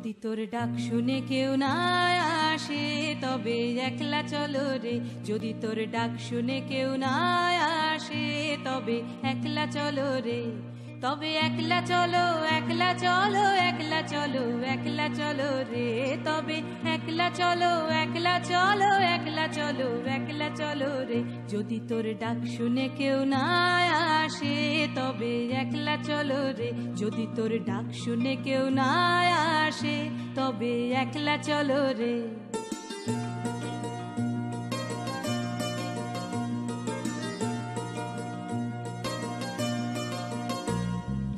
যদি তোর ডাক শুনে কেউ না আসে তবে একলা চলো রে, যদি তোর ডাক শুনে কেউ না আসে তবে একলা চলো রে, তবে একলা চলো একলা চলো একলা চলো একলা চলো রে, তবে একলা চলো একলা চলো একলা চলো একলা চলো রে, যদি তোর ডাক শুনে কেউ না আসে তবে একলা চলো রে, যদি তোর ডাক শুনে কেউ না আসে তবে একলা চলো রে।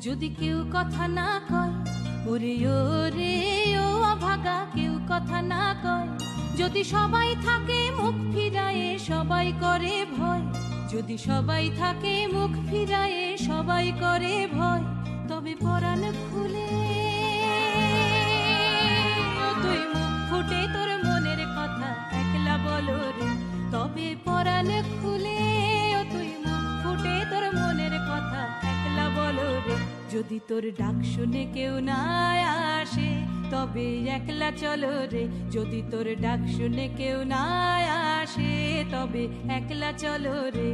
যদি কেউ কথা না কয় ওরে ওরে ও অভাগা, কেউ কথা না কয়, যদি সবাই থাকে মুখ ফিরায়ে সবাই করে ভয়, যদি সবাই থাকে মুখ ফিরায়ে সবাই করে ভয়, তবে পরাণ খুলে তুই মুখ ফুটে তোর মনের কথা একলা বলো রে, তবে পরাণ খুলে তুই মুখ ফুটে তোর মনের কথা একলা বলো রে, যদি তোর ডাক শুনে কেউ না আসে তবে একলা চলো রে, যদি তোর ডাক শুনে কেউ না আসে তবে একলা চলো রে।